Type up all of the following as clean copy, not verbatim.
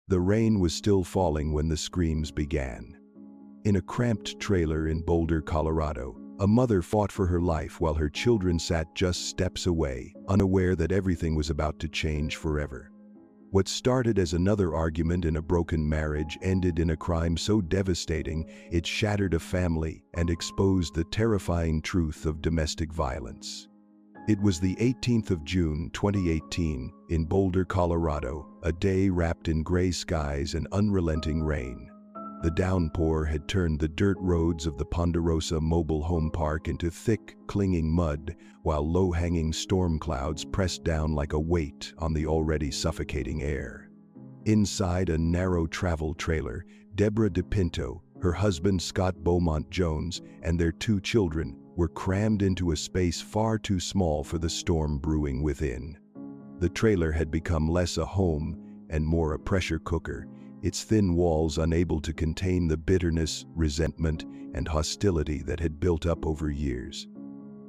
The rain was still falling when the screams began. In a cramped trailer in Boulder, Colorado, a mother fought for her life while her children sat just steps away, unaware that everything was about to change forever. What started as another argument in a broken marriage ended in a crime so devastating it shattered a family and exposed the terrifying truth of domestic violence. It was the 18th of June, 2018, in Boulder, Colorado, a day wrapped in gray skies and unrelenting rain. The downpour had turned the dirt roads of the Ponderosa Mobile Home Park into thick, clinging mud, while low-hanging storm clouds pressed down like a weight on the already suffocating air. Inside a narrow travel trailer, Deborah DePinto, her husband Scott Beaumont Jones, and their 2 children were crammed into a space far too small for the storm brewing within. The trailer had become less a home and more a pressure cooker, its thin walls unable to contain the bitterness, resentment, and hostility that had built up over years.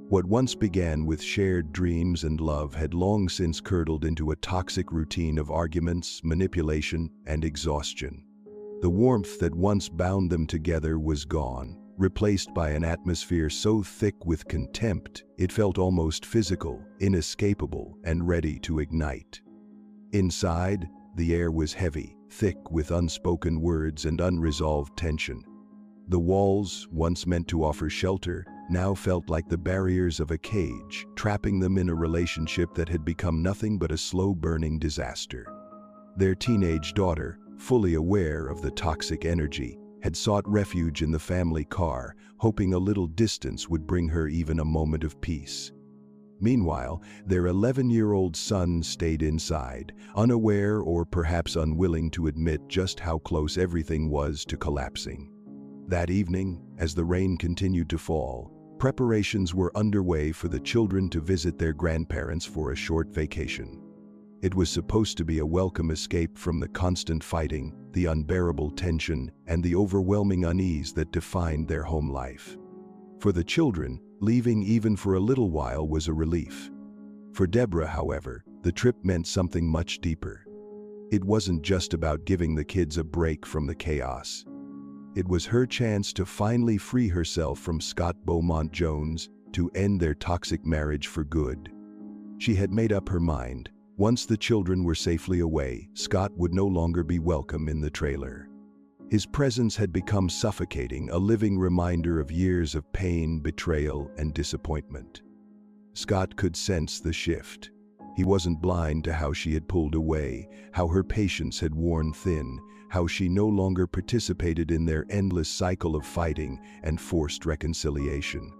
What once began with shared dreams and love had long since curdled into a toxic routine of arguments, manipulation, and exhaustion. The warmth that once bound them together was gone, replaced by an atmosphere so thick with contempt it felt almost physical, inescapable, and ready to ignite. Inside, the air was heavy, thick with unspoken words and unresolved tension. The walls, once meant to offer shelter, now felt like the barriers of a cage, trapping them in a relationship that had become nothing but a slow-burning disaster. Their teenage daughter, fully aware of the toxic energy, had sought refuge in the family car, hoping a little distance would bring her even a moment of peace. Meanwhile, their 11-year-old son stayed inside, unaware or perhaps unwilling to admit just how close everything was to collapsing. That evening, as the rain continued to fall, preparations were underway for the children to visit their grandparents for a short vacation. It was supposed to be a welcome escape from the constant fighting, the unbearable tension, and the overwhelming unease that defined their home life. For the children, leaving even for a little while was a relief. For Deborah, however, the trip meant something much deeper. It wasn't just about giving the kids a break from the chaos. It was her chance to finally free herself from Scott Beaumont Jones, to end their toxic marriage for good. She had made up her mind. Once the children were safely away, Scott would no longer be welcome in the trailer. His presence had become suffocating, a living reminder of years of pain, betrayal, and disappointment. Scott could sense the shift. He wasn't blind to how she had pulled away, how her patience had worn thin, how she no longer participated in their endless cycle of fighting and forced reconciliation.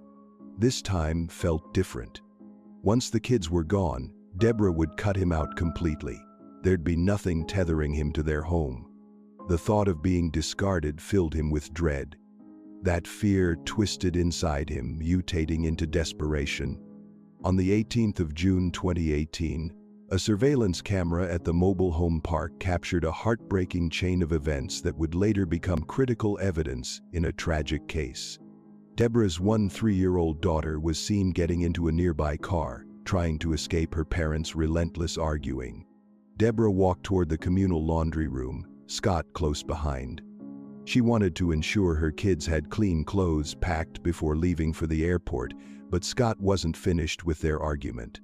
This time felt different. Once the kids were gone, Deborah would cut him out completely. There'd be nothing tethering him to their home. The thought of being discarded filled him with dread. That fear twisted inside him, mutating into desperation. On the 18th of June 2018, a surveillance camera at the mobile home park captured a heartbreaking chain of events that would later become critical evidence in a tragic case. Deborah's 3-year-old daughter was seen getting into a nearby car, trying to escape her parents' relentless arguing. Deborah walked toward the communal laundry room, Scott close behind. She wanted to ensure her kids had clean clothes packed before leaving for the airport, but Scott wasn't finished with their argument.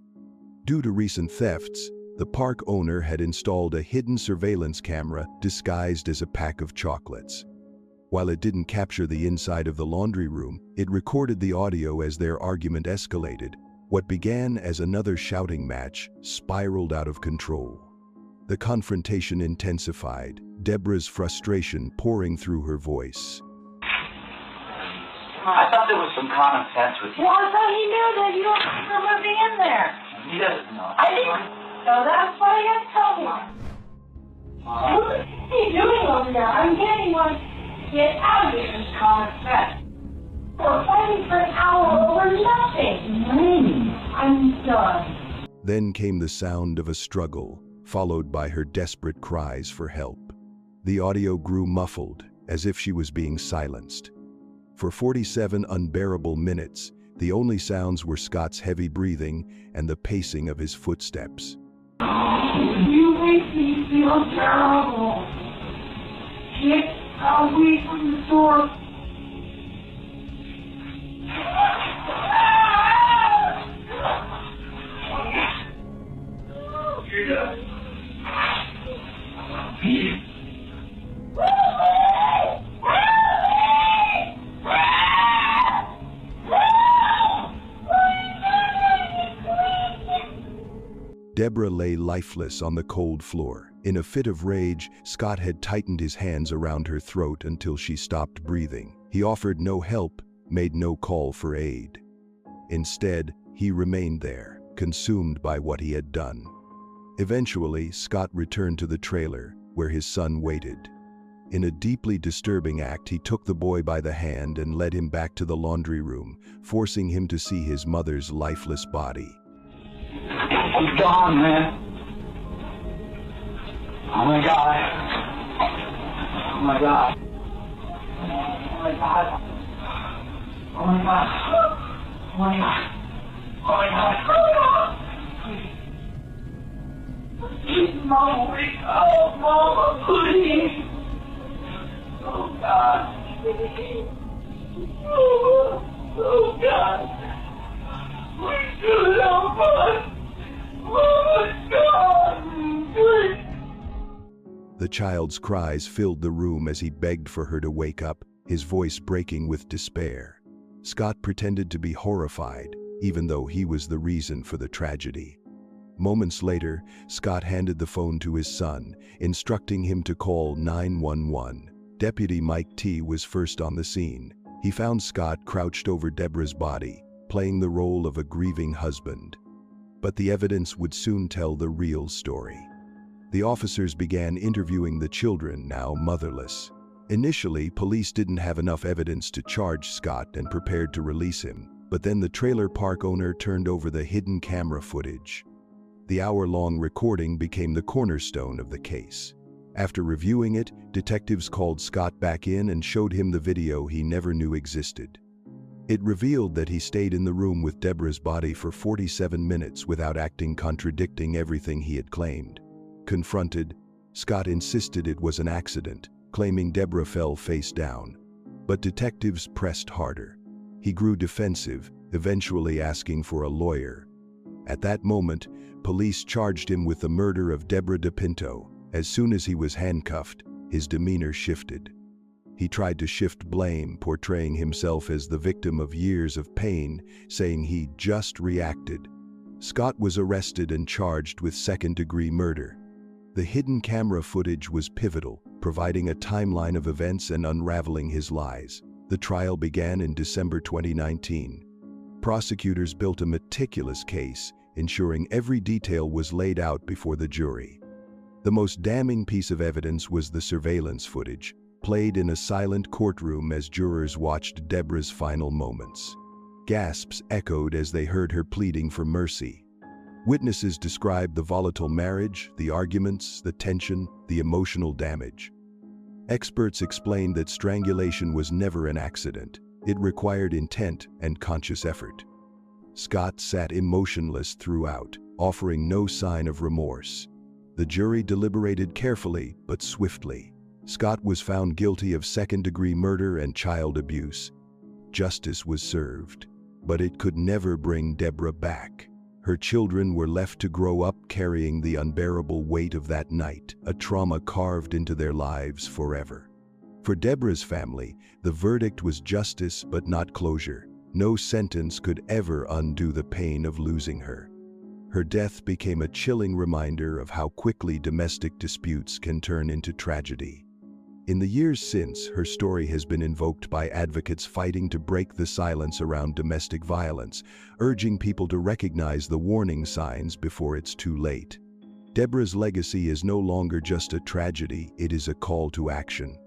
Due to recent thefts, the park owner had installed a hidden surveillance camera disguised as a pack of chocolates. While it didn't capture the inside of the laundry room, it recorded the audio as their argument escalated. What began as another shouting match spiraled out of control. The confrontation intensified, Deborah's frustration pouring through her voice. I thought there was some common sense with you. Well, I thought he knew that you don't remember being in there. He doesn't know. I didn't. So that's why I told him. What is he doing over there? I'm getting one. Get out of here. This is common sense. We're fighting for an hour over nothing. I'm done. Then came the sound of a struggle, followed by her desperate cries for help. The audio grew muffled, as if she was being silenced. For 47 unbearable minutes, the only sounds were Scott's heavy breathing and the pacing of his footsteps. You make me feel terrible. Get away from the door. Deborah lay lifeless on the cold floor. In a fit of rage, Scott had tightened his hands around her throat until she stopped breathing. He offered no help, made no call for aid. Instead, he remained there, consumed by what he had done. Eventually, Scott returned to the trailer, where his son waited. In a deeply disturbing act, he took the boy by the hand and led him back to the laundry room, forcing him to see his mother's lifeless body. He's gone, man. Oh my God. Oh my God. Oh my God. Oh my God. Oh my God. Oh my God. Please, Mama, wake up, Mama, please. Oh God. Oh God. Please do help us. Oh God. Please. The child's cries filled the room as he begged for her to wake up, his voice breaking with despair. Scott pretended to be horrified, even though he was the reason for the tragedy. Moments later, Scott handed the phone to his son, instructing him to call 911. Deputy Mike T. was first on the scene. He found Scott crouched over Deborah's body, playing the role of a grieving husband. But the evidence would soon tell the real story. The officers began interviewing the children, now motherless. Initially, police didn't have enough evidence to charge Scott and prepared to release him, but then the trailer park owner turned over the hidden camera footage. The hour-long recording became the cornerstone of the case. After reviewing it, detectives called Scott back in and showed him the video he never knew existed. It revealed that he stayed in the room with Deborah's body for 47 minutes without acting, contradicting everything he had claimed. Confronted, Scott insisted it was an accident, claiming Deborah fell face down. But detectives pressed harder. He grew defensive, eventually asking for a lawyer. At that moment, police charged him with the murder of Deborah DePinto. As soon as he was handcuffed, his demeanor shifted. He tried to shift blame, portraying himself as the victim of years of pain, saying he just reacted. Scott was arrested and charged with second-degree murder. The hidden camera footage was pivotal, providing a timeline of events and unraveling his lies. The trial began in December 2019. Prosecutors built a meticulous case, ensuring every detail was laid out before the jury. The most damning piece of evidence was the surveillance footage, played in a silent courtroom as jurors watched Deborah's final moments. Gasps echoed as they heard her pleading for mercy. Witnesses described the volatile marriage, the arguments, the tension, the emotional damage. Experts explained that strangulation was never an accident. It required intent and conscious effort. Scott sat emotionless throughout, offering no sign of remorse. The jury deliberated carefully but swiftly. Scott was found guilty of second-degree murder and child abuse. Justice was served, but it could never bring Deborah back. Her children were left to grow up carrying the unbearable weight of that night, a trauma carved into their lives forever. For Deborah's family, the verdict was justice but not closure. No sentence could ever undo the pain of losing her. Her death became a chilling reminder of how quickly domestic disputes can turn into tragedy. In the years since, her story has been invoked by advocates fighting to break the silence around domestic violence, urging people to recognize the warning signs before it's too late. Deborah's legacy is no longer just a tragedy, it is a call to action.